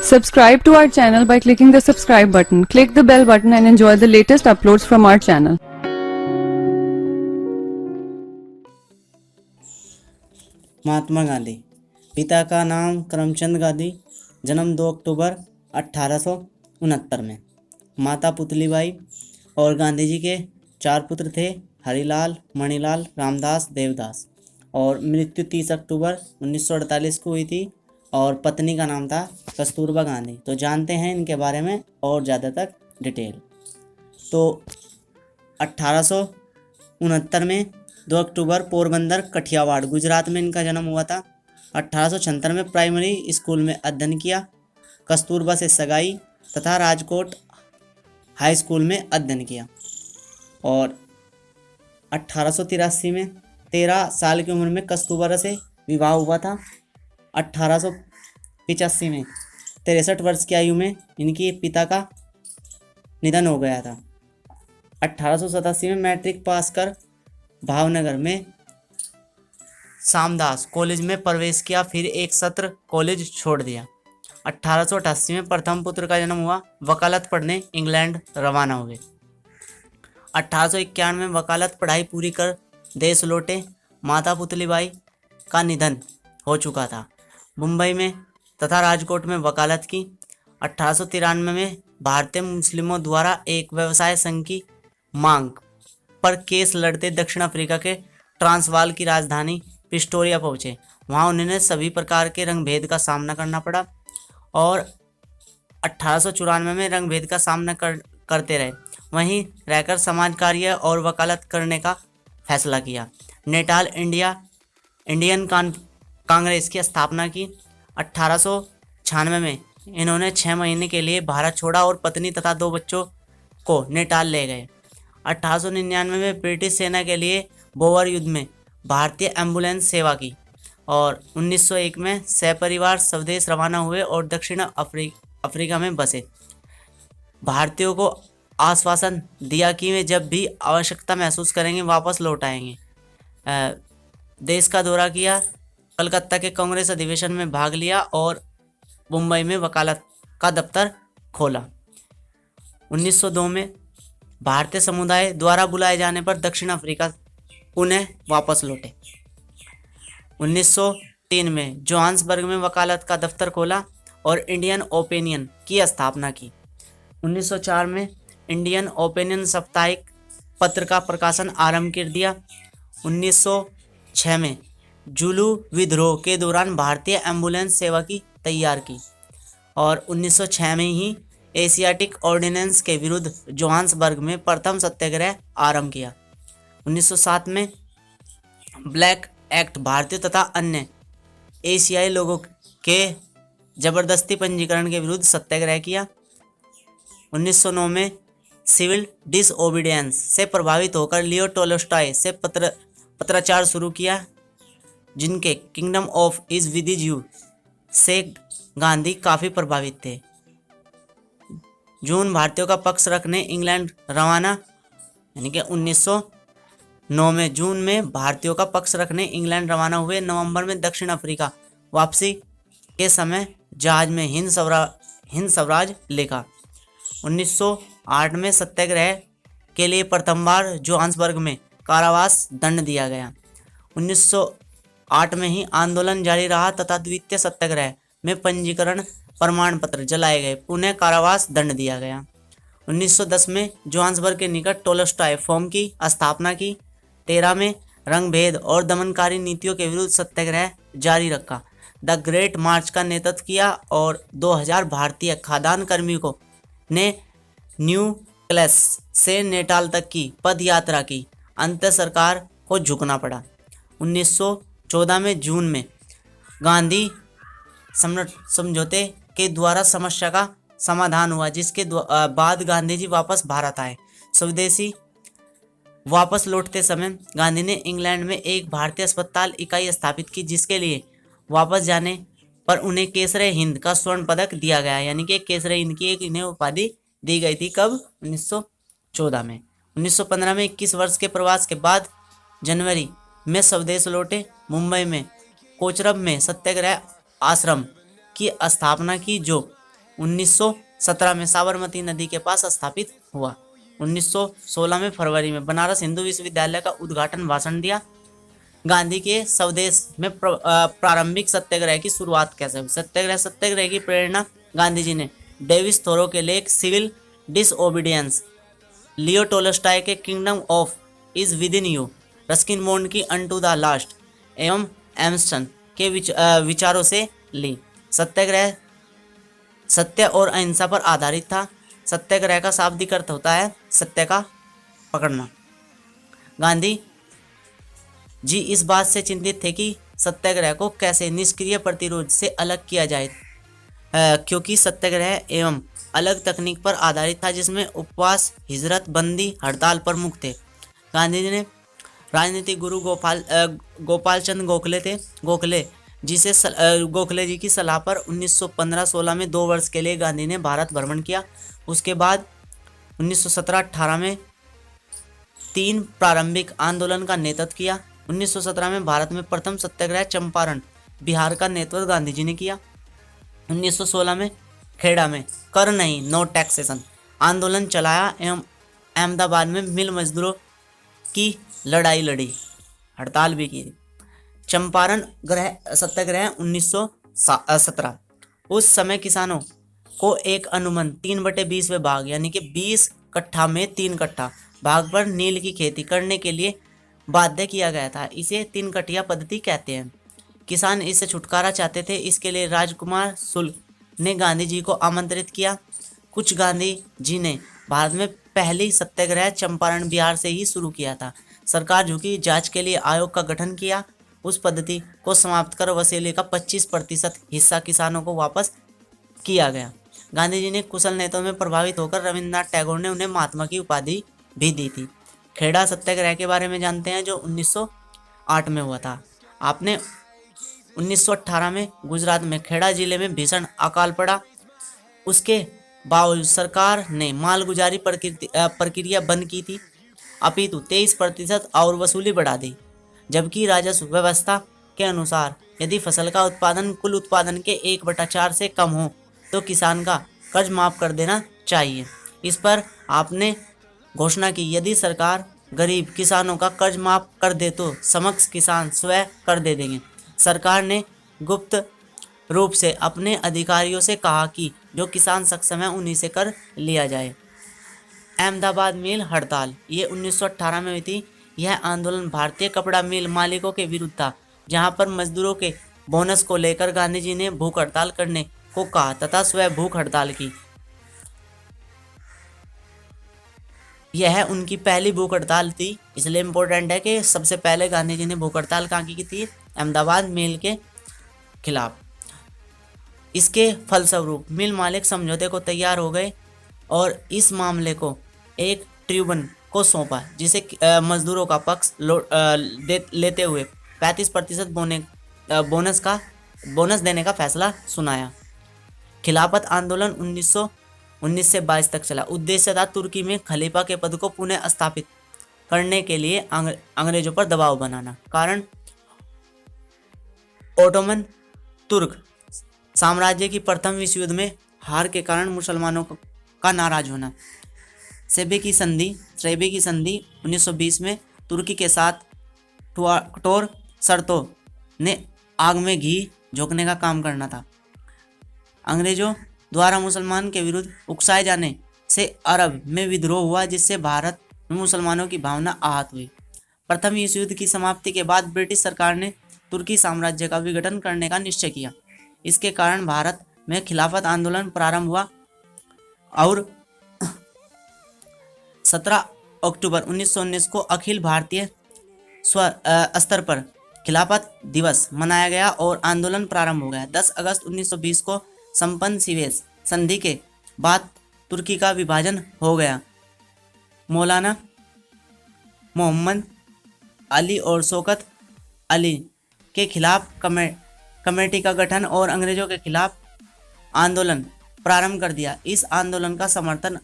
Subscribe to our channel by clicking the subscribe button. Click the bell button and enjoy the latest uploads from our channel. Mahatma Gandhi. पिता का नाम करमचंद गांधी, जन्म 2 अक्टूबर 1869 में। माता पुतलीबाई। और गांधी जी के 4 पुत्र थे, हरिलाल, मणिलाल, रामदास, देवदास। और मृत्यु 30 अक्टूबर 1948 को हुई थी और पत्नी का नाम था कस्तूरबा गांधी। तो जानते हैं इनके बारे में और ज़्यादा तक डिटेल। तो 1869 में 2 अक्टूबर पोरबंदर कठियावाड़ गुजरात में इनका जन्म हुआ था। 1876 में प्राइमरी स्कूल में अध्ययन किया, कस्तूरबा से सगाई तथा राजकोट हाई स्कूल में अध्ययन किया। और 1883 में 13 साल की उम्र में कस्तूरबा से विवाह हुआ था। 1885 में 63 वर्ष की आयु में इनके पिता का निधन हो गया था। 1887 में मैट्रिक पास कर भावनगर में सामदास कॉलेज में प्रवेश किया, फिर एक सत्र कॉलेज छोड़ दिया। 1888 में प्रथम पुत्र का जन्म हुआ, वकालत पढ़ने इंग्लैंड रवाना हुए। 1891 में वकालत पढ़ाई पूरी कर देश लौटे। माता पुतलीबाई का निधन हो चुका था। मुंबई में तथा राजकोट में वकालत की। 1893 में भारतीय मुस्लिमों द्वारा एक व्यवसाय संघ की मांग पर केस लड़ते दक्षिण अफ्रीका के ट्रांसवाल की राजधानी प्रिटोरिया पहुंचे। वहां उन्हें सभी प्रकार के रंग भेद का सामना करना पड़ा और 1894 में रंग भेद का सामना करते रहे। वहीं रहकर समाज कार्य और वकालत करने का फैसला किया। नेटाल इंडियन कांग्रेस की स्थापना की। 1896 में इन्होंने 6 महीने के लिए भारत छोड़ा और पत्नी तथा 2 बच्चों को नेटाल ले गए। 1899 में ब्रिटिश सेना के लिए बोअर युद्ध में भारतीय एम्बुलेंस सेवा की और 1901 में सपरिवार स्वदेश रवाना हुए और दक्षिण अफ्रीका में बसे। भारतीयों को आश्वासन दिया कि वे जब भी आवश्यकता महसूस करेंगे वापस लौट आएंगे। देश का दौरा किया, कलकत्ता के कांग्रेस अधिवेशन में भाग लिया और मुंबई में वकालत का दफ्तर खोला। 1902 में भारतीय समुदाय द्वारा बुलाए जाने पर दक्षिण अफ्रीका उन्हें वापस लौटे। 1903 में जोहान्सबर्ग में वकालत का दफ्तर खोला और इंडियन ओपिनियन की स्थापना की। 1904 में इंडियन ओपिनियन साप्ताहिक पत्र का प्रकाशन आरंभ कर दिया। 1906 में जुलू विद्रोह के दौरान भारतीय एम्बुलेंस सेवा की तैयार की और 1906 में ही एशियाटिक ऑर्डिनेंस के विरुद्ध जोहान्सबर्ग में प्रथम सत्याग्रह आरंभ किया। 1907 में ब्लैक एक्ट भारतीय तथा अन्य एशियाई लोगों के जबरदस्ती पंजीकरण के विरुद्ध सत्याग्रह किया। 1909 में सिविल डिसओबीडियंस से प्रभावित होकर लियो टोल्स्टॉय से पत्राचार शुरू किया, जिनके kingdom of is with you से गांधी काफ़ी प्रभावित थे। जून भारतीयों का पक्ष रखने इंग्लैंड रवाना, यानी कि 1909 में जून में भारतीयों का पक्ष रखने इंग्लैंड रवाना हुए। नवंबर में दक्षिण अफ्रीका वापसी के समय जहाज में हिंद स्वराज लिखा। 1908 में सत्याग्रह के लिए प्रथम बार जोहान्सबर्ग में कारावास दंड दिया गया। 1908 में ही आंदोलन जारी रहा तथा द्वितीय सत्याग्रह में पंजीकरण प्रमाण पत्र जलाए गए, पुनः कारावास दंड दिया गया। 1910 में जोहान्सबर्ग के निकट टोल्स्टॉय फॉर्म की स्थापना की। 13 में रंग भेद और दमनकारी नीतियों के विरुद्ध सत्याग्रह जारी रखा, द ग्रेट मार्च का नेतृत्व किया और 2000 भारतीय खाद्यान्न कर्मियों ने न्यू क्लेस से नेटाल तक की पद यात्रा की। अंत सरकार को झुकना पड़ा। 1914 में जून में गांधी समझौते के द्वारा समस्या का समाधान हुआ, जिसके बाद गांधी जी वापस भारत आए। स्वदेशी वापस लौटते समय गांधी ने इंग्लैंड में एक भारतीय अस्पताल इकाई स्थापित की, जिसके लिए वापस जाने पर उन्हें केसरे हिंद का स्वर्ण पदक दिया गया, यानी कि केसरे हिंद की एक इन्हें उपाधि दी गई थी। कब? 1914 में। 1915 में 21 वर्ष के प्रवास के बाद जनवरी में स्वदेश लौटे। मुंबई में कोचरब में सत्याग्रह आश्रम की स्थापना की, जो 1917 में साबरमती नदी के पास स्थापित हुआ। 1916 में फरवरी में बनारस हिंदू विश्वविद्यालय का उद्घाटन भाषण दिया। गांधी के स्वदेश में प्रारंभिक सत्याग्रह की शुरुआत कैसे हुई? सत्याग्रह की प्रेरणा गांधी जी ने डेविस थोरो के लेख सिविल डिसओबीडियंस, लियो टोल्स्टॉय के kingdom of is with in you, Ruskin bond की अनटू द लास्ट एवं एम्स्टन के विचारों से ली। सत्याग्रह सत्य और अहिंसा पर आधारित था। सत्याग्रह का शाब्दिक अर्थ होता है सत्य का पकड़ना। गांधी जी इस बात से चिंतित थे कि सत्याग्रह को कैसे निष्क्रिय प्रतिरोध से अलग किया जाए, क्योंकि सत्याग्रह एवं अलग तकनीक पर आधारित था जिसमें उपवास, हिजरत, बंदी, हड़ताल प्रमुख थे। गांधी जी ने राजनीतिक गुरु गोपाल चंद गोखले जी की सलाह पर 1915-16 में 2 वर्ष के लिए गांधी ने भारत भ्रमण किया। उसके बाद 1917-18 में 3 प्रारंभिक आंदोलन का नेतृत्व किया। 1917 में भारत में प्रथम सत्याग्रह चंपारण बिहार का नेतृत्व गांधी जी ने किया। 1916 में खेड़ा में कर नहीं नो टैक्सेशन आंदोलन चलाया एवं अहमदाबाद में मिल मजदूरों की लड़ाई लड़ी, हड़ताल भी की। चंपारण सत्याग्रह 1917 उस समय किसानों को एक अनुबंध 3/20 भाग यानी कि 20 कट्ठा में 3 कट्ठा भाग पर नील की खेती करने के लिए बाध्य किया गया था। इसे 3 कटिया पद्धति कहते हैं। किसान इससे छुटकारा चाहते थे। इसके लिए राजकुमार शुक्ल ने गांधी जी को आमंत्रित किया। कुछ गांधी जी ने भारत में पहली सत्याग्रह चंपारण बिहार से ही शुरू किया था। सरकार झुकी, जांच के लिए आयोग का गठन किया। उस पद्धति को समाप्त कर वसूली का 25% हिस्सा किसानों को वापस किया गया। गांधी जी ने कुशल नेताओं में प्रभावित होकर रविन्द्रनाथ टैगोर ने उन्हें महात्मा की उपाधि भी दी थी। खेड़ा सत्याग्रह के बारे में जानते हैं जो 1908 में हुआ था। आपने 1918 में गुजरात में खेड़ा जिले में भीषण अकाल पड़ा। उसके बावजूद सरकार ने मालगुजारी प्रक्रिया बंद की थी, अपितु 23% और वसूली बढ़ा दी। जबकि राजस्व व्यवस्था के अनुसार यदि फसल का उत्पादन कुल उत्पादन के 1/4 से कम हो तो किसान का कर्ज माफ कर देना चाहिए। इस पर आपने घोषणा की यदि सरकार गरीब किसानों का कर्ज माफ कर दे तो समक्ष किसान स्वयं कर दे देंगे। सरकार ने गुप्त रूप से अपने अधिकारियों से कहा कि जो किसान सक्षम है उन्हीं से कर लिया जाए। अहमदाबाद मिल हड़ताल ये 1918 में हुई थी। यह आंदोलन भारतीय कपड़ा मिल मालिकों के विरुद्ध था, जहां पर मजदूरों के बोनस को लेकर गांधी जी ने भूख हड़ताल करने को कहा तथा स्वयं भूख हड़ताल की। यह उनकी पहली भूख हड़ताल थी, इसलिए इम्पोर्टेंट है कि सबसे पहले गांधी जी ने भूख हड़ताल कहाँ की थी? अहमदाबाद मिल के खिलाफ। इसके फलस्वरूप मिल मालिक समझौते को तैयार हो गए और इस मामले को एक ट्रिब्यूनल को सौंपा, जिसे मजदूरों का पक्ष लेते हुए 35% बोनस देने का फैसला सुनाया। खिलाफत आंदोलन 1919 से 22 तक चला। उद्देश्य था तुर्की में खलीफा के पद को पुनः स्थापित करने के लिए अंग्रेजों पर दबाव बनाना। कारण ओटोमन तुर्क साम्राज्य की प्रथम विश्व युद्ध में हार के कारण मुसलमानों का नाराज होना। सेबे की संधि 1920 में तुर्की के साथ कठोर शर्तों ने आग में घी झोंकने का काम करना था। अंग्रेजों द्वारा मुसलमान के विरुद्ध उकसाए जाने से अरब में विद्रोह हुआ, जिससे भारत में मुसलमानों की भावना आहत हुई। प्रथम विश्व युद्ध की समाप्ति के बाद ब्रिटिश सरकार ने तुर्की साम्राज्य का विघटन करने का निश्चय किया। इसके कारण भारत में खिलाफत आंदोलन प्रारंभ हुआ और 17 अक्टूबर 1919 को अखिल भारतीय स्तर पर खिलाफत दिवस मनाया गया और आंदोलन प्रारंभ हो गया। 10 अगस्त 1920 को संपन्न सिवेज संधि के बाद तुर्की का विभाजन हो गया। मौलाना मोहम्मद अली और शौकत अली के खिलाफ कमेटी का गठन और अंग्रेजों के खिलाफ आंदोलन प्रारंभ कर दिया। इस आंदोलन का समर्थन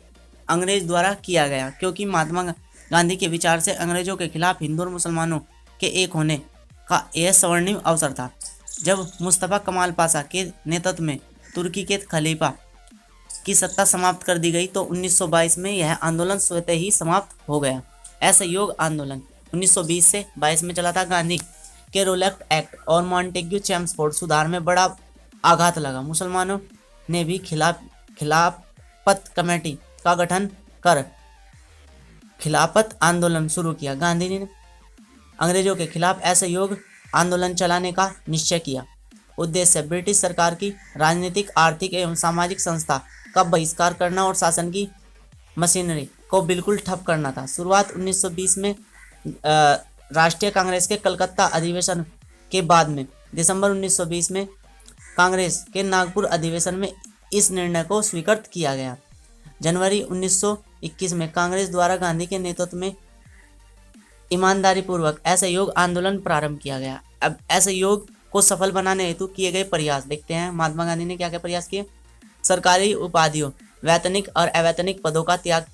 अंग्रेज द्वारा किया गया, क्योंकि महात्मा गांधी के विचार से अंग्रेजों के खिलाफ हिंदू और मुसलमानों के एक होने का यह स्वर्णिम अवसर था। जब मुस्तफा कमाल पाशा के नेतृत्व में तुर्की के खलीफा की सत्ता समाप्त कर दी गई तो 1922 में यह आंदोलन स्वतः ही समाप्त हो गया। असहयोग आंदोलन 1920 से 22 में चला था। गांधी के रोलेक्ट एक्ट और मॉन्टेग्यू चेम्सफोर्ड सुधार में बड़ा आघात लगा। मुसलमानों ने भी खिलाफत कमेटी का गठन कर खिलाफत आंदोलन शुरू किया। गांधी ने अंग्रेजों के खिलाफ असहयोग आंदोलन चलाने का निश्चय किया। उद्देश्य ब्रिटिश सरकार की राजनीतिक, आर्थिक एवं सामाजिक संस्था का बहिष्कार करना और शासन की मशीनरी को बिल्कुल ठप करना था। शुरुआत 1920 में राष्ट्रीय कांग्रेस के कलकत्ता अधिवेशन के बाद में दिसंबर 1920 में कांग्रेस के नागपुर अधिवेशन में इस निर्णय को स्वीकृत किया गया। जनवरी 1921 में कांग्रेस द्वारा गांधी के नेतृत्व में ईमानदारी पूर्वक असहयोग आंदोलन प्रारंभ किया गया। अब असहयोग को सफल बनाने हेतु किए गए प्रयास देखते हैं। महात्मा गांधी ने क्या क्या प्रयास किए? सरकारी उपाधियों, वैतनिक और अवैतनिक पदों का त्याग,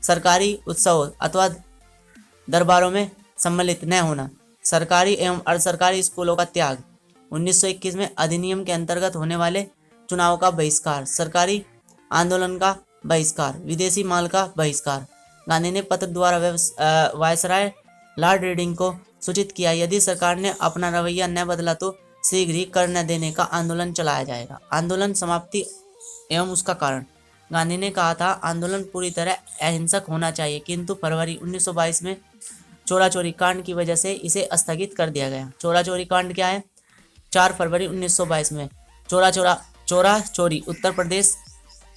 सरकारी उत्सवों अथवा दरबारों में सम्मिलित न होना, सरकारी एवं अर्ध सरकारी स्कूलों का त्याग, 1921 में अधिनियम के अंतर्गत होने वाले चुनाव का बहिष्कार, सरकारी आंदोलन का बहिष्कार, विदेशी माल का बहिष्कार। गांधी ने पत्र द्वारा वायसराय लॉर्ड रेडिंग को सूचित किया, यदि सरकार ने अपना रवैया न बदला तो शीघ्र ही कर न देने का आंदोलन चलाया जाएगा। आंदोलन समाप्ति एवं उसका कारण। गांधी ने कहा था आंदोलन पूरी तरह अहिंसक होना चाहिए, किंतु फरवरी 1922 में चोरा चोरी कांड की वजह से इसे स्थगित कर दिया गया। चोरा चोरी कांड क्या है? 4 फरवरी 1922 में चोरा चोरी उत्तर प्रदेश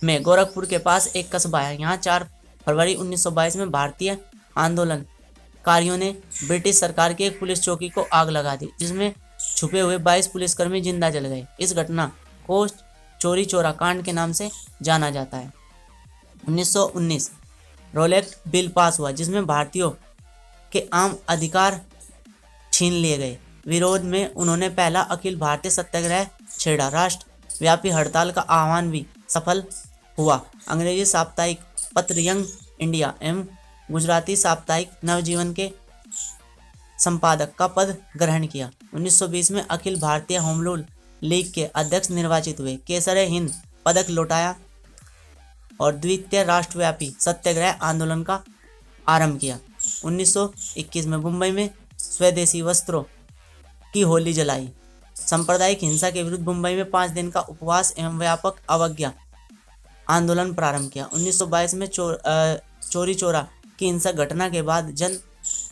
में गोरखपुर के पास एक कस्बा है। यहाँ 4 फरवरी 1922 में भारतीय आंदोलनकारियों ने ब्रिटिश सरकार की एक पुलिस चौकी को आग लगा दी, जिसमें छुपे हुए 22 पुलिसकर्मी जिंदा जल गए। इस घटना को चोरी चोरा कांड के नाम से जाना जाता है। 1919 रोलेक्ट बिल पास हुआ, जिसमें भारतीयों के आम अधिकार छीन लिए गए। विरोध में उन्होंने पहला अखिल भारतीय सत्याग्रह छेड़ा। राष्ट्रव्यापी हड़ताल का आह्वान भी सफल हुआ। अंग्रेजी साप्ताहिक पत्र यंग इंडिया एवं गुजराती साप्ताहिक नवजीवन के संपादक का पद ग्रहण किया। 1920 में Akhil Bharatiya home rule league के अध्यक्ष निर्वाचित हुए। केसर हिंद पदक लौटाया और द्वितीय राष्ट्रव्यापी सत्याग्रह आंदोलन का आरंभ किया। 1921 में मुंबई में स्वदेशी वस्त्रों की होली जलाई। सांप्रदायिक हिंसा के विरुद्ध मुंबई में 5 दिन का उपवास एवं व्यापक अवज्ञा आंदोलन प्रारंभ किया। 1922 में चोरी चोरा की हिंसक घटना के बाद जन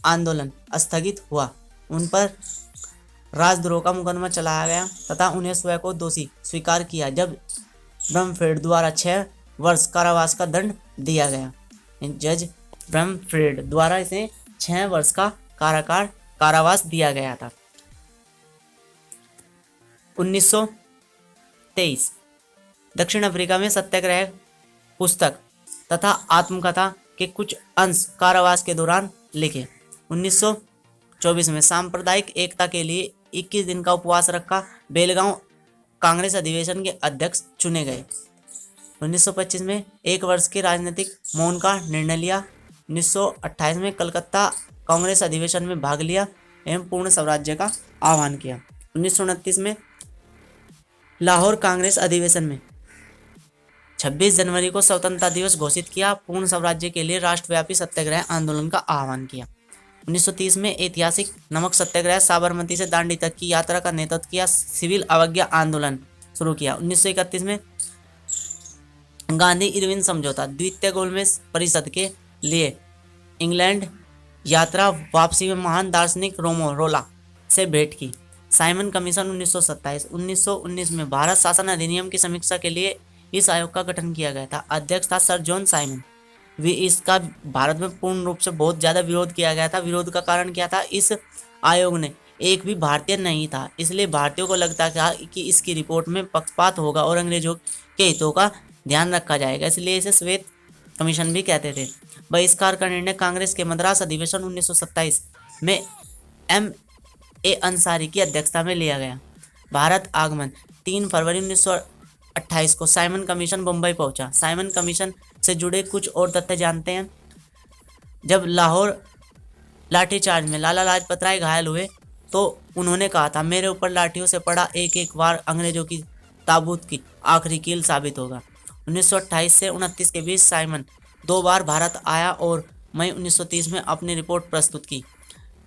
आंदोलन स्थगित हुआ। उन पर राजद्रोह का मुकदमा चलाया गया तथा उन्हें स्वयं को दोषी स्वीकार किया, जब ब्रह्मफ्रेड द्वारा 6 वर्ष कारावास का दंड दिया गया। जज ब्रह्मफ्रेड द्वारा इसे 6 वर्ष का कारावास दिया गया था। 1923 दक्षिण अफ्रीका में सत्याग्रह पुस्तक तथा आत्मकथा के कुछ अंश कारावास के दौरान लिखे। 1924 में सांप्रदायिक एकता के लिए 21 दिन का उपवास रखा। बेलगांव कांग्रेस अधिवेशन के अध्यक्ष चुने गए। 1925 में 1 वर्ष के राजनीतिक मौन का निर्णय लिया। 1928 में कलकत्ता कांग्रेस अधिवेशन में भाग लिया एवं पूर्ण स्वराज्य का आह्वान किया। 1929 में लाहौर कांग्रेस अधिवेशन में 26 जनवरी को स्वतंत्रता दिवस घोषित किया। पूर्ण स्वराज्य के लिए राष्ट्रव्यापी सत्याग्रह आंदोलन का आह्वान किया। 1930 में ऐतिहासिक नमक सत्याग्रह, साबरमती से दांडी तक की यात्रा का नेतृत्व किया। सिविल अवज्ञा आंदोलन शुरू किया। 1931 में गांधी इरविन समझौता, द्वितीय गोलमेज परिषद के लिए इंग्लैंड यात्रा, वापसी में महान दार्शनिक रोमो रोला से भेंट की। Simon commission 1927। 1919 में भारत शासन अधिनियम की समीक्षा के लिए इस आयोग का गठन किया गया था। अध्यक्ष था सर जॉन साइमन। इसका भारत में पूर्ण रूप से बहुत ज़्यादा विरोध किया गया था। विरोध का कारण क्या था? इस आयोग ने एक भी भारतीय नहीं था, इसलिए भारतीयों को लगता था कि इसकी रिपोर्ट में पक्षपात होगा और अंग्रेजों के हितों का ध्यान रखा जाएगा, इसलिए इसे श्वेत कमीशन भी कहते थे। बहिष्कार का निर्णय कांग्रेस के मद्रास अधिवेशन 1927 में M.A. अंसारी की अध्यक्षता में लिया गया। भारत आगमन 3 फरवरी 1928 को साइमन कमीशन मुंबई पहुंचा। साइमन कमीशन से जुड़े कुछ और तथ्य जानते हैं। जब लाहौर लाठीचार्ज में लाला लाजपत राय घायल हुए तो उन्होंने कहा था, मेरे ऊपर लाठियों से पड़ा एक एक वार अंग्रेजों की ताबूत की आखिरी कील साबित होगा। 1928 से 29 के बीच साइमन 2 बार भारत आया और मई 1930 में अपनी रिपोर्ट प्रस्तुत की,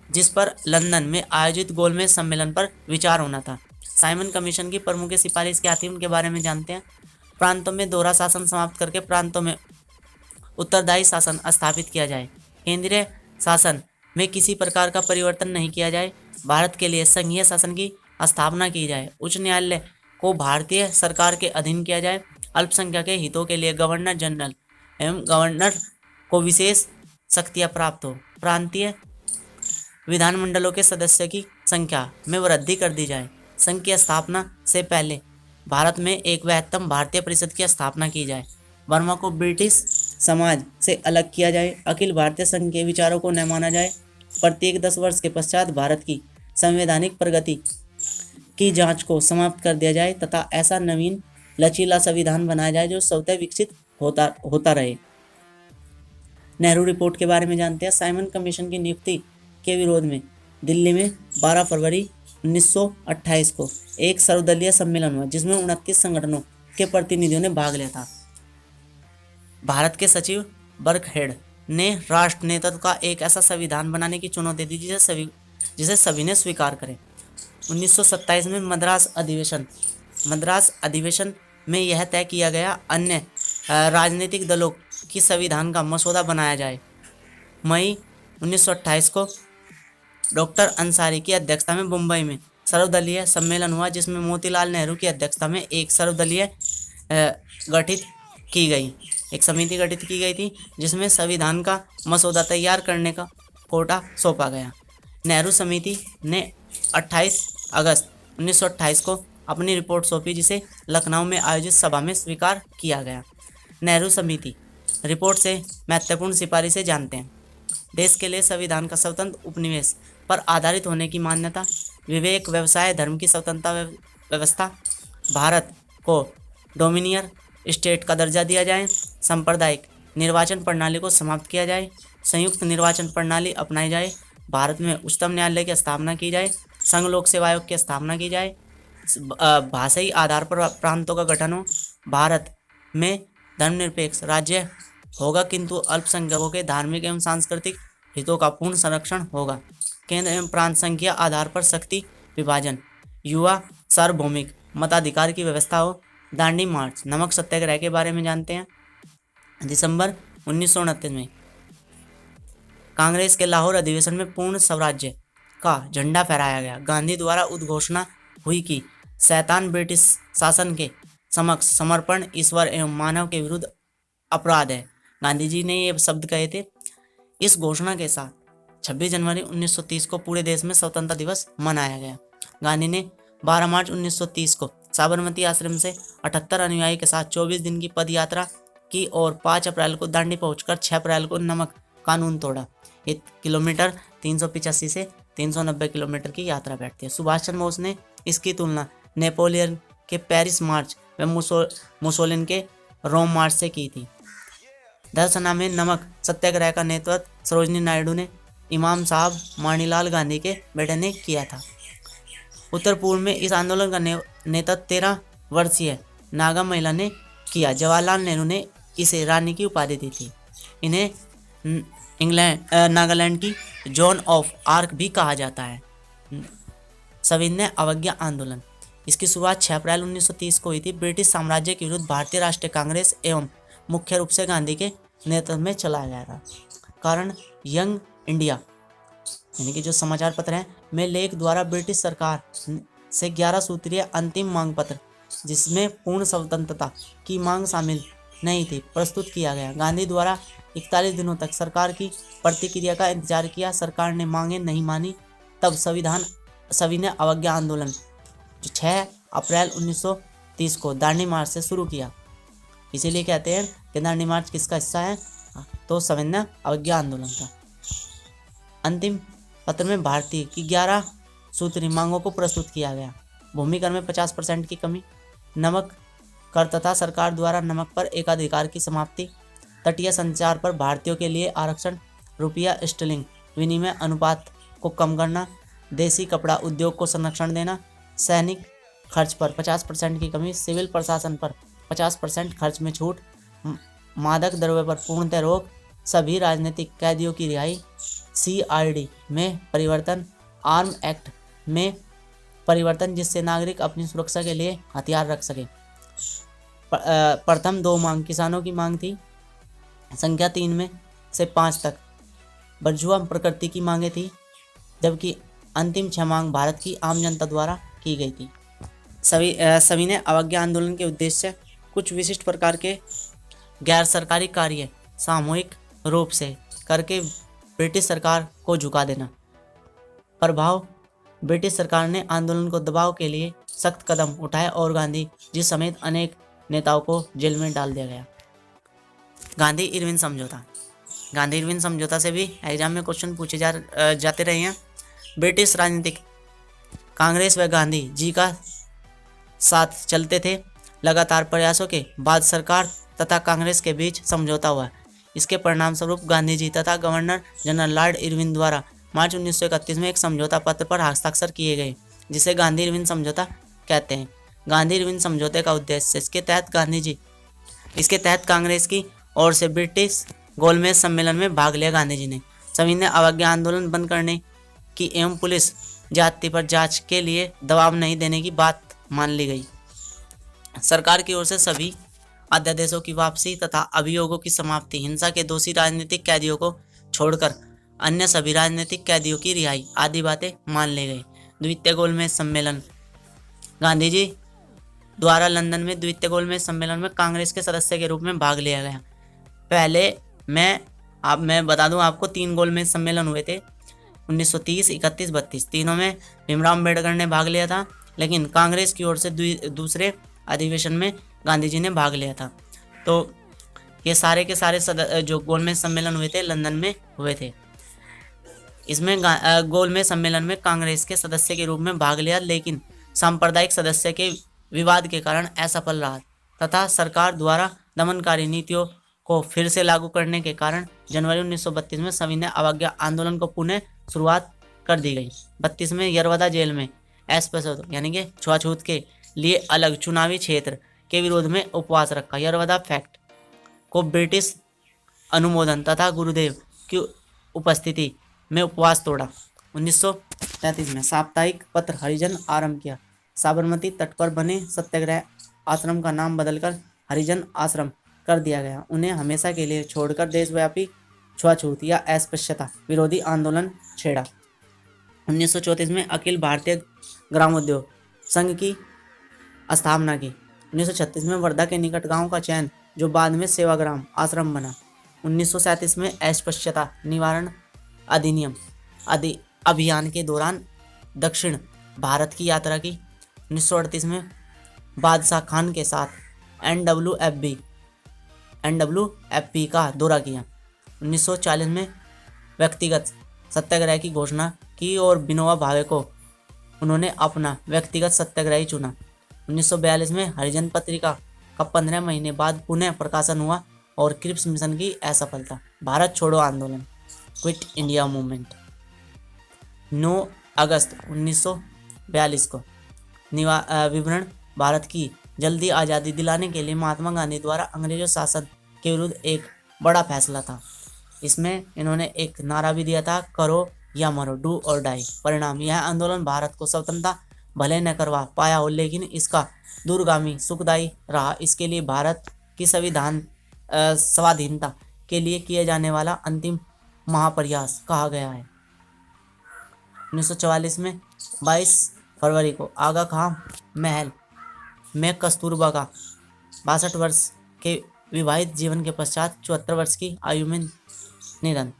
जिस पर लंदन में आयोजित गोलमेज सम्मेलन पर विचार होना था। साइमन कमीशन की प्रमुख सिफारिश क्या थी, उनके बारे में जानते हैं। प्रांतों में दोहरा शासन समाप्त करके प्रांतों में उत्तरदायी शासन स्थापित किया जाए। केंद्रीय शासन में किसी प्रकार का परिवर्तन नहीं किया जाए। भारत के लिए संघीय शासन की स्थापना की जाए। उच्च न्यायालय को भारतीय सरकार के अधीन किया जाए। अल्पसंख्यक के हितों के लिए गवर्नर जनरल एवं गवर्नर को विशेष शक्तियां प्राप्त हो। प्रांतीय विधानमंडलों के सदस्यों की संख्या में वृद्धि कर दी जाए। संघ की स्थापना से पहले भारत में एक बृहत्तम भारतीय परिषद की स्थापना की जाए। वर्मा को ब्रिटिश समाज से अलग किया जाए। अखिल भारतीय संघ के विचारों को न माना जाए। प्रत्येक 10 वर्ष के पश्चात भारत की संवैधानिक प्रगति की जांच को समाप्त कर दिया जाए तथा ऐसा नवीन लचीला संविधान बनाया जाए जो स्वतः विकसित होता रहे। नेहरू रिपोर्ट के बारे में जानते हैं। साइमन कमीशन की नियुक्ति के विरोध में दिल्ली में 12 फरवरी 1928 को एक सर्वदलीय सम्मेलन हुआ, जिसमें 29 संगठनों के प्रतिनिधियों ने भाग लिया था। भारत के सचिव बर्कहेड ने राष्ट्र नेतृत्व का एक ऐसा संविधान बनाने की चुनौती दी जिसे सभी ने स्वीकार करे। 1927 में मद्रास अधिवेशन में यह तय किया गया अन्य राजनीतिक दलों की संविधान का मसौदा बनाया जाए। मई 1928 को डॉक्टर अंसारी की अध्यक्षता में मुंबई में सर्वदलीय सम्मेलन हुआ, जिसमें मोतीलाल नेहरू की अध्यक्षता में एक समिति गठित की गई थी, जिसमें संविधान का मसौदा तैयार करने का कोटा सौंपा गया। नेहरू समिति ने 28 अगस्त 1928 को अपनी रिपोर्ट सौंपी, जिसे लखनऊ में आयोजित सभा में स्वीकार किया गया। नेहरू समिति रिपोर्ट से महत्वपूर्ण सिफारिशें जानते हैं। देश के लिए संविधान का स्वतंत्र उपनिवेश पर आधारित होने की मान्यता, विवेक, व्यवसाय, धर्म की स्वतंत्रता व्यवस्था, भारत को डोमिनियर स्टेट का दर्जा दिया जाए, सांप्रदायिक निर्वाचन प्रणाली को समाप्त किया जाए, संयुक्त निर्वाचन प्रणाली अपनाई जाए, भारत में उच्चतम न्यायालय की स्थापना की जाए, संघ लोक सेवा आयोग की स्थापना की जाए, भाषाई आधार पर प्रांतों का गठन हो, भारत में धर्मनिरपेक्ष राज्य होगा किंतु अल्पसंख्यकों के धार्मिक एवं सांस्कृतिक हितों का पूर्ण संरक्षण होगा, केंद्र एवं प्रांत संघीय आधार पर शक्ति विभाजन, युवा सार्वभौमिक मताधिकार की व्यवस्था हो। दांडी मार्च, नमक सत्याग्रह के बारे में जानते हैं। दिसंबर 1929 में कांग्रेस के लाहौर अधिवेशन में पूर्ण स्वराज्य का झंडा फहराया गया। गांधी द्वारा उद्घोषणा हुई कि शैतान ब्रिटिश शासन के समक्ष समर्पण ईश्वर एवं मानव के विरुद्ध अपराध है। गांधी जी ने ये शब्द कहे थे। इस घोषणा के साथ 26 जनवरी 1930 को पूरे देश में स्वतंत्रता दिवस मनाया गया। गांधी ने 12 मार्च 1930 को साबरमती आश्रम से 78 अनुयायी के साथ 24 दिन की पद यात्रा की और 5 अप्रैल को दांडी पहुंचकर 6 अप्रैल को नमक कानून तोड़ा। 1 किलोमीटर 385 से 390 किलोमीटर की यात्रा बैठती है। सुभाष चंद्र बोस ने इसकी तुलना नेपोलियन के पेरिस मार्च व मुसोलिन के रोम मार्च से की थी। दरअसल में नमक सत्याग्रह का नेतृत्व सरोजिनी नायडू ने इमाम साहब माणिलाल गांधी के बेटे ने किया था। उत्तर पूर्व में इस आंदोलन का नेतृत्व 13 वर्षीय नागा महिला ने किया। जवाहरलाल नेहरू ने इसे रानी की उपाधि दी थी। इन्हें नागालैंड की जॉन ऑफ आर्क भी कहा जाता है। सविनय अवज्ञा आंदोलन, इसकी शुरुआत 6 अप्रैल 1930 को हुई थी। ब्रिटिश साम्राज्य के विरुद्ध भारतीय राष्ट्रीय कांग्रेस एवं मुख्य रूप से गांधी के नेतृत्व में चलाया गया था। कारण यंग इंडिया यानी कि जो समाचार पत्र है में लेख द्वारा ब्रिटिश सरकार से 11 सूत्रीय अंतिम मांग पत्र, जिसमें पूर्ण स्वतंत्रता की मांग शामिल नहीं थी, प्रस्तुत किया गया। गांधी द्वारा 41 दिनों तक सरकार की प्रतिक्रिया का इंतजार किया। सरकार ने मांगे नहीं मानी। तब सविनय अवज्ञा आंदोलन जो 6 अप्रैल 1930 को दांडी मार्च से शुरू किया। इसीलिए कहते हैं कि दांडी मार्च किसका हिस्सा है, तो सविनय अवज्ञा आंदोलन का। अंतिम पत्र में भारतीय की 11 सूत्री मांगों को प्रस्तुत किया गया। भूमि कर में 50% की कमी, नमक कर तथा सरकार द्वारा नमक पर एकाधिकार की समाप्ति, तटीय संचार पर भारतीयों के लिए आरक्षण, रुपया स्टर्लिंग विनिमय अनुपात को कम करना, देसी कपड़ा उद्योग को संरक्षण देना, सैनिक खर्च पर 50% की कमी, सिविल प्रशासन पर 50% खर्च में छूट, मादक द्रव्य पर पूर्णतः रोक, सभी राजनीतिक कैदियों की रिहाई, CRD में परिवर्तन, आर्म एक्ट में परिवर्तन जिससे नागरिक अपनी सुरक्षा के लिए हथियार रख सके। प्रथम 2 मांग किसानों की मांग थी, संख्या 3 में से 5 तक बर्जुआ प्रकृति की मांगे थी, जबकि अंतिम 6 मांग भारत की आम जनता द्वारा की गई थी। सभी ने अवज्ञा आंदोलन के उद्देश्य कुछ विशिष्ट प्रकार के गैर सरकारी कार्य सामूहिक रूप से करके ब्रिटिश सरकार को झुका देना। प्रभाव, ब्रिटिश सरकार ने आंदोलन को दबाव के लिए सख्त कदम उठाए और गांधी जी समेत अनेक नेताओं को जेल में डाल दिया गया। गांधी इरविन समझौता, गांधी इरविन समझौता से भी एग्जाम में क्वेश्चन पूछे जाते रहे हैं। ब्रिटिश राजनीतिक कांग्रेस व गांधी जी का साथ चलते थे। लगातार प्रयासों के बाद सरकार तथा कांग्रेस के बीच समझौता हुआ। इसके परिणाम स्वरूप गांधी जी तथा गवर्नर जनरल लॉर्ड इरविन द्वारा मार्च 1931 में एक समझौता पत्र पर हस्ताक्षर किए गए, जिसे गांधी इरविन समझौता कहते हैं। गांधी इरविन समझौते का उद्देश्य, इसके तहत कांग्रेस की ओर से ब्रिटिश गोलमेज सम्मेलन में भाग लिया गांधी जी ने। सभी ने अवज्ञा आंदोलन बंद करने की एवं पुलिस जाति पर जांच के लिए दबाव नहीं देने की बात मान ली गई। सरकार की ओर से सभी अध्यादेशों की वापसी तथा अभियोगों की समाप्ति, हिंसा के दोषी राजनीतिक कैदियों को छोड़कर अन्य सभी राजनीतिक कैदियों की रिहाई आदि बातें मान ली गई। द्वितीय गोलमेज सम्मेलन, गांधी जी द्वारा लंदन में द्वितीय गोलमेज सम्मेलन में कांग्रेस के सदस्य के रूप में भाग लिया गया। पहले मैं बता दूं आपको 3 गोलमेज सम्मेलन हुए थे, 1930, 31, 32। तीनों में भीमराव अम्बेडकर ने भाग लिया था, लेकिन कांग्रेस की ओर से दूसरे अधिवेशन में गांधी जी ने भाग लिया था। तो ये सारे के सारे जो गोलमेज सम्मेलन हुए थे लंदन में हुए थे। इसमें गोलमेज सम्मेलन में कांग्रेस के सदस्य के रूप में भाग लिया, लेकिन सांप्रदायिक सदस्य के विवाद के कारण असफल रहा तथा सरकार द्वारा दमनकारी नीतियों को फिर से लागू करने के कारण जनवरी 1932 में सभी ने अवज्ञा आंदोलन को पुनः शुरुआत कर दी गई। 32 में यरवदा जेल में अस्पृश्यता यानी कि छुआछूत के लिए अलग चुनावी क्षेत्र के विरोध में उपवास रखा। यरवदा फैक्ट को ब्रिटिश अनुमोदन तथा गुरुदेव की उपस्थिति में उपवास तोड़ा। 1933 में साप्ताहिक पत्र हरिजन आरंभ किया। साबरमती तट पर बने सत्याग्रह आश्रम का नाम बदलकर हरिजन आश्रम कर दिया गया। उन्हें हमेशा के लिए छोड़कर देशव्यापी छुआछूत या अस्पृश्यता विरोधी आंदोलन छेड़ा। 1934 में अखिल भारतीय ग्रामोद्योग संघ की स्थापना की। 1936 में वर्धा के निकट गांव का चयन, जो बाद में सेवाग्राम आश्रम बना। 1937 में अस्पृश्यता निवारण अधिनियम अभियान के दौरान दक्षिण भारत की यात्रा की। 1938 में बादशाह खान के साथ NWFP का दौरा किया। 1940 में व्यक्तिगत सत्याग्रह की घोषणा की और विनोबा भावे को उन्होंने अपना व्यक्तिगत सत्याग्रही चुना। 1942 में हरिजन पत्रिका का 15 महीने बाद पुनः प्रकाशन हुआ और क्रिप्स मिशन की असफलता। भारत छोड़ो आंदोलन, क्विट इंडिया मूवमेंट। 9 अगस्त 1942 को विवरण भारत की जल्दी आज़ादी दिलाने के लिए महात्मा गांधी द्वारा अंग्रेजों शासन के विरुद्ध एक बड़ा फैसला था। इसमें इन्होंने एक नारा भी दिया था, करो या मरो, डू और डाई। परिणाम, यह आंदोलन भारत को स्वतंत्रता भले न करवा पाया हो, लेकिन इसका दूरगामी सुखदायी रहा। इसके लिए भारत की स्वाधीनता के लिए किए जाने वाला अंतिम महाप्रयास कहा गया है। 1944 में 22 फरवरी को आगा खां महल में कस्तूरबा का 62 वर्ष के विवाहित जीवन के पश्चात 74 वर्ष की आयु में निधन।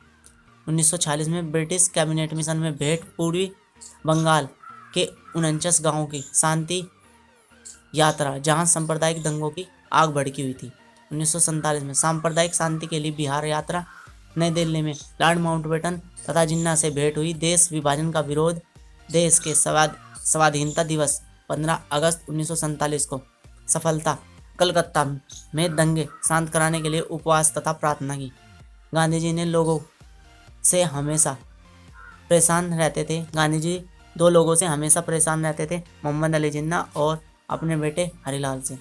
1946 में ब्रिटिश कैबिनेट मिशन में भेंट पूर्वी बंगाल के 49 गांवों की शांति यात्रा, जहां सांप्रदायिक दंगों की आग भड़की हुई थी। 1947 में सांप्रदायिक शांति के लिए बिहार यात्रा। नई दिल्ली में लॉर्ड माउंटबेटन तथा जिन्ना से भेंट हुई। देश विभाजन का विरोध। देश के स्वाधीनता दिवस 15 अगस्त 1947 को सफलता। कलकत्ता में दंगे शांत कराने के लिए उपवास तथा प्रार्थना की। गांधी जी ने लोगों से हमेशा परेशान रहते थे। गांधी जी 2 लोगों से हमेशा परेशान रहते थे, मोहम्मद अली जिन्ना और अपने बेटे हरिलाल से।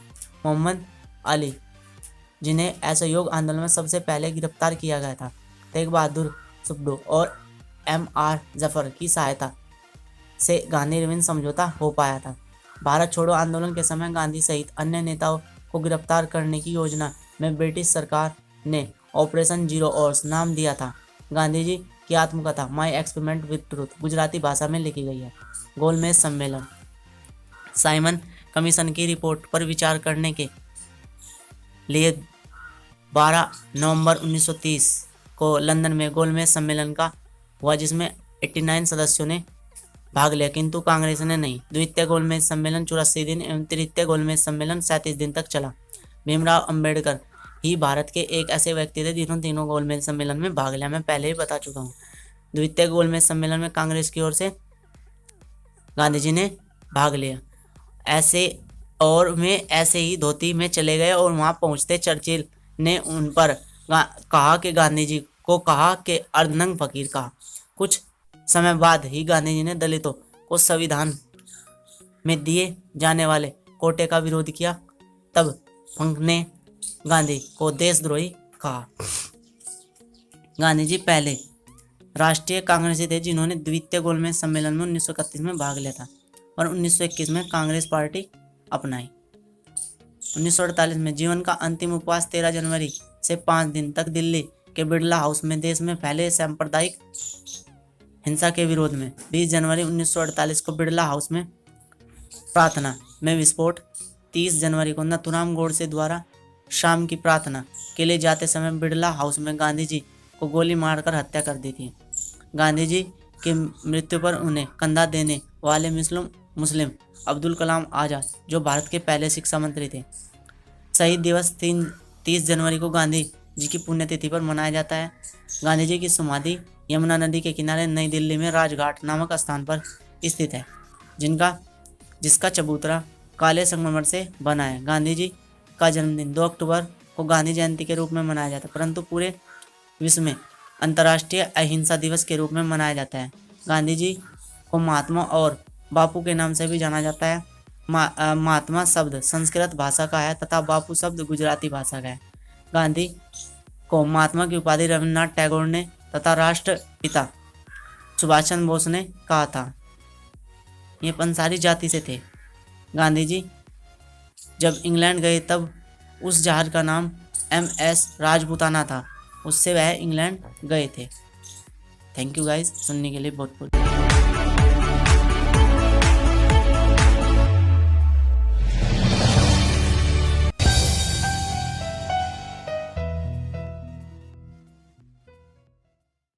मोहम्मद अली, जिन्हें असहयोग आंदोलन में सबसे पहले गिरफ्तार किया गया था, तेग बहादुर सुप्रो और M.R. जफर की सहायता से गांधी इरविन समझौता हो पाया था। भारत छोड़ो आंदोलन के समय गांधी सहित अन्य नेताओं को गिरफ्तार करने की योजना में ब्रिटिश सरकार ने ऑपरेशन जीरो ऑर्स नाम दिया था। गांधी जी की आत्मकथा my experiment with truth Gujarati भाषा में लिखी गई है। गोलमेज सम्मेलन, साइमन कमीशन की रिपोर्ट पर विचार करने के लिए 12 नवंबर 1930 को लंदन में गोलमेज सम्मेलन का हुआ, जिसमें 89 सदस्यों ने भाग लिया, किंतु कांग्रेस ने नहीं। द्वितीय गोलमेज सम्मेलन 84 दिन एवं तृतीय गोलमेज सम्मेलन 37 दिन तक चला। भीमराव अंबेडकर ही भारत के एक ऐसे व्यक्ति थे जिन्होंने तीनों गोलमेज सम्मेलन में भाग लिया। मैं पहले ही बता चुका हूँ। द्वितीय गोलमेज सम्मेलन में कांग्रेस की ओर से गांधी जी ने भाग लिया। ऐसे ही धोती में चले गए और वहां पहुंचते चर्चिल ने उन पर कहा कि गांधी जी को कहा कि अर्धनंग फकीर कहा। कुछ समय बाद ही गांधी जी ने दलितों को संविधान में दिए जाने वाले कोटे का विरोध किया। तब फंक ने गांधी को देशद्रोही कहा। गांधी जी पहले राष्ट्रीय कांग्रेसी थे जिन्होंने द्वितीय गोलमेज सम्मेलन में 1931 में भाग लिया था और 1921 में कांग्रेस पार्टी अपनाई। 1948 में जीवन का अंतिम उपवास 13 जनवरी से 5 दिन तक दिल्ली के बिड़ला हाउस में देश में फैले सांप्रदायिक हिंसा के विरोध में। 20 जनवरी 1948 को बिड़ला हाउस में प्रार्थना में विस्फोट। 30 जनवरी को नथुराम गोडसे द्वारा शाम की प्रार्थना के लिए जाते समय बिड़ला हाउस में गांधी जी को गोली मारकर हत्या कर दी थी। गांधी जी की मृत्यु पर उन्हें कंधा देने वाले मुस्लिम अब्दुल कलाम आजाद, जो भारत के पहले शिक्षा मंत्री थे। शहीद दिवस 30 जनवरी को गांधी जी की पुण्यतिथि पर मनाया जाता है। गांधी जी की समाधि यमुना नदी के किनारे नई दिल्ली में राजघाट नामक स्थान पर स्थित है, जिसका चबूतरा काले संगमरमर से बना है। गांधी जी का जन्मदिन 2 अक्टूबर को गांधी जयंती के रूप में मनाया जाता है, परंतु पूरे विश्व में अंतर्राष्ट्रीय अहिंसा दिवस के रूप में मनाया जाता है। गांधी जी को महात्मा और बापू के नाम से भी जाना जाता है। महात्मा शब्द संस्कृत भाषा का है तथा बापू शब्द गुजराती भाषा का है। गांधी को महात्मा की उपाधि रविन्द्रनाथ टैगोर ने तथा राष्ट्रपिता सुभाष चंद्र बोस ने कहा था। ये पंसारी जाति से थे। गांधी जी जब इंग्लैंड गए तब उस जहाज का नाम MS राजपूताना था, उससे वह इंग्लैंड गए थे। थैंक यू गाइस, सुनने के लिए बहुत बहुत।